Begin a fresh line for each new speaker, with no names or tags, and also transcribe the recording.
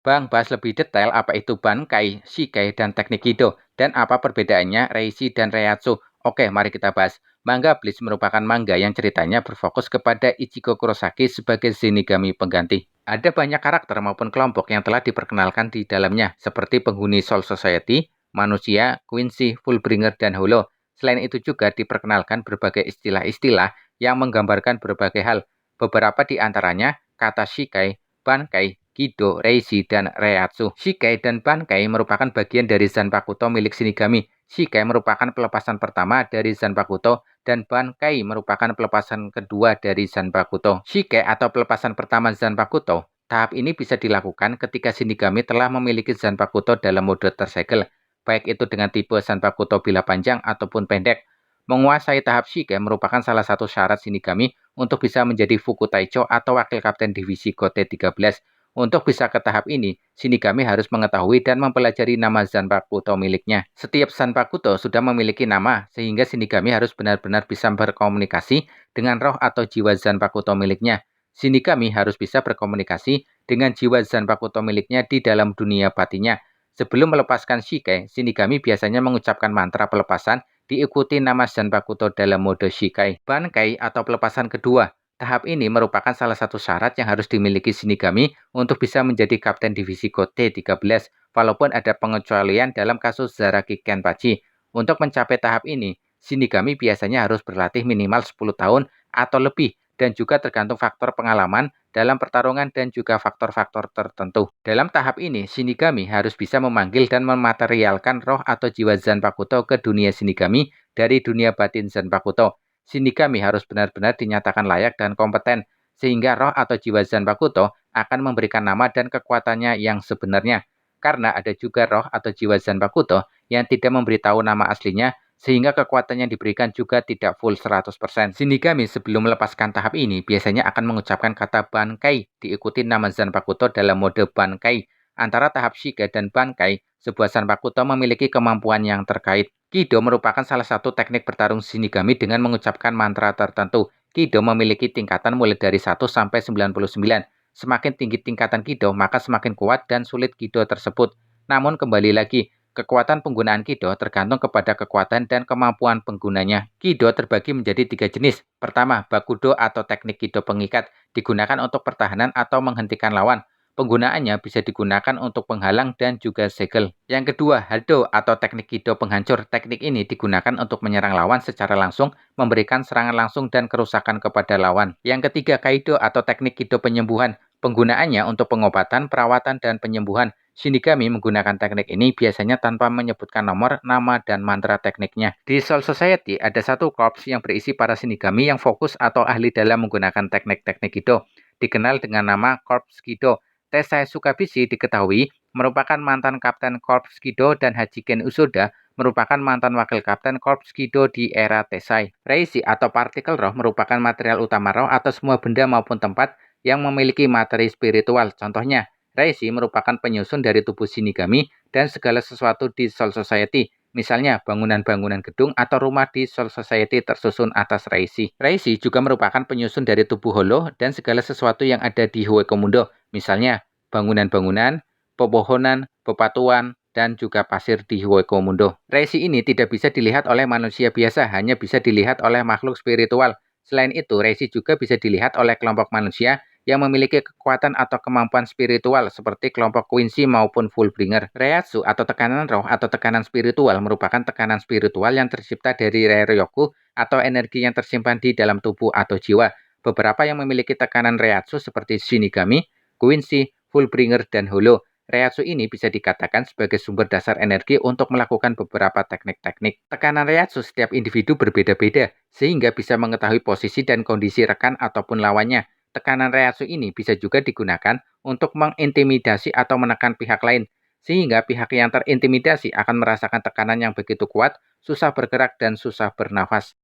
Bang, bahas lebih detail apa itu Bankai, Shikai, dan teknik Kido, dan apa perbedaannya Reishi dan Reiatsu. Oke, mari kita bahas. Manga Bleach merupakan manga yang ceritanya berfokus kepada Ichigo Kurosaki sebagai Shinigami pengganti. Ada banyak karakter maupun kelompok yang telah diperkenalkan di dalamnya, seperti penghuni Soul Society, manusia, Quincy, Fullbringer, dan Hollow. Selain itu juga diperkenalkan berbagai istilah-istilah yang menggambarkan berbagai hal. Beberapa di antaranya kata Shikai, Bankai, Kido, Reishi, dan Reiatsu. Shikai dan Bankai merupakan bagian dari Zanpakuto milik Shinigami. Shikai merupakan pelepasan pertama dari Zanpakuto dan Bankai merupakan pelepasan kedua dari Zanpakuto. Shikai atau pelepasan pertama Zanpakuto, tahap ini bisa dilakukan ketika Shinigami telah memiliki Zanpakuto dalam mode tersegel, baik itu dengan tipe Zanpakuto bila panjang ataupun pendek. Menguasai tahap Shikai merupakan salah satu syarat Shinigami untuk bisa menjadi Fuku Taicho atau wakil kapten divisi Gote 13. Untuk bisa ke tahap ini, Shinigami harus mengetahui dan mempelajari nama Zanpakuto miliknya. Setiap Zanpakuto sudah memiliki nama, sehingga Shinigami harus benar-benar bisa berkomunikasi dengan roh atau jiwa Zanpakuto miliknya. Shinigami harus bisa berkomunikasi dengan jiwa Zanpakuto miliknya di dalam dunia batinnya. Sebelum melepaskan Shikai, Shinigami biasanya mengucapkan mantra pelepasan diikuti nama Zanpakuto dalam mode Shikai. Bankai atau pelepasan kedua. Tahap ini merupakan salah satu syarat yang harus dimiliki Shinigami untuk bisa menjadi Kapten Divisi Gote 13, walaupun ada pengecualian dalam kasus Zaraki Kenpachi. Untuk mencapai tahap ini, Shinigami biasanya harus berlatih minimal 10 tahun atau lebih, dan juga tergantung faktor pengalaman dalam pertarungan dan juga faktor-faktor tertentu. Dalam tahap ini, Shinigami harus bisa memanggil dan mematerialkan roh atau jiwa Zanpakuto ke dunia Shinigami dari dunia batin Zanpakuto. Shinigami harus benar-benar dinyatakan layak dan kompeten, sehingga roh atau jiwa Zanpakuto akan memberikan nama dan kekuatannya yang sebenarnya. Karena ada juga roh atau jiwa Zanpakuto yang tidak memberitahu nama aslinya, sehingga kekuatan yang diberikan juga tidak full 100%. Shinigami sebelum melepaskan tahap ini biasanya akan mengucapkan kata Bankai, diikuti nama Zanpakuto dalam mode Bankai. Antara tahap Shikai dan Bankai, sebuah Zanpakuto memiliki kemampuan yang terkait. Kido merupakan salah satu teknik bertarung Shinigami dengan mengucapkan mantra tertentu. Kido memiliki tingkatan mulai dari 1 sampai 99. Semakin tinggi tingkatan Kido, maka semakin kuat dan sulit Kido tersebut. Namun kembali lagi, kekuatan penggunaan Kido tergantung kepada kekuatan dan kemampuan penggunanya. Kido terbagi menjadi 3 jenis. Pertama, Bakudo atau teknik Kido pengikat, digunakan untuk pertahanan atau menghentikan lawan. Penggunaannya bisa digunakan untuk penghalang dan juga segel. Yang kedua, Hado atau teknik Kido penghancur. Teknik ini digunakan untuk menyerang lawan secara langsung, memberikan serangan langsung dan kerusakan kepada lawan. Yang ketiga, Kaido atau teknik Kido penyembuhan. Penggunaannya untuk pengobatan, perawatan, dan penyembuhan. Shinigami menggunakan teknik ini biasanya tanpa menyebutkan nomor, nama, dan mantra tekniknya. Di Soul Society ada satu korps yang berisi para Shinigami yang fokus atau ahli dalam menggunakan teknik-teknik Kido, dikenal dengan nama Korps Kido. Tessai Sukabishi diketahui merupakan mantan Kapten Korps Kido dan Hachiken Usoda merupakan mantan wakil Kapten Korps Kido di era Tessai. Reishi atau partikel roh merupakan material utama roh atau semua benda maupun tempat yang memiliki materi spiritual. Contohnya, Reishi merupakan penyusun dari tubuh Shinigami dan segala sesuatu di Soul Society. Misalnya, bangunan-bangunan gedung atau rumah di Soul Society tersusun atas Reishi. Reishi juga merupakan penyusun dari tubuh Hollow dan segala sesuatu yang ada di Huecomundo. Misalnya, bangunan-bangunan, pepohonan, bebatuan, dan juga pasir di Huecomundo. Reishi ini tidak bisa dilihat oleh manusia biasa, hanya bisa dilihat oleh makhluk spiritual. Selain itu, Reishi juga bisa dilihat oleh kelompok manusia yang memiliki kekuatan atau kemampuan spiritual seperti kelompok Quincy maupun Fullbringer. Reiatsu atau tekanan roh atau tekanan spiritual merupakan tekanan spiritual yang tercipta dari Reiryoku atau energi yang tersimpan di dalam tubuh atau jiwa. Beberapa yang memiliki tekanan Reiatsu seperti Shinigami, Quincy, Fullbringer, dan Hollow. Reiatsu ini bisa dikatakan sebagai sumber dasar energi untuk melakukan beberapa teknik-teknik. Tekanan Reiatsu setiap individu berbeda-beda, sehingga bisa mengetahui posisi dan kondisi rekan ataupun lawannya. Tekanan Reiatsu ini bisa juga digunakan untuk mengintimidasi atau menekan pihak lain, sehingga pihak yang terintimidasi akan merasakan tekanan yang begitu kuat, susah bergerak, dan susah bernafas.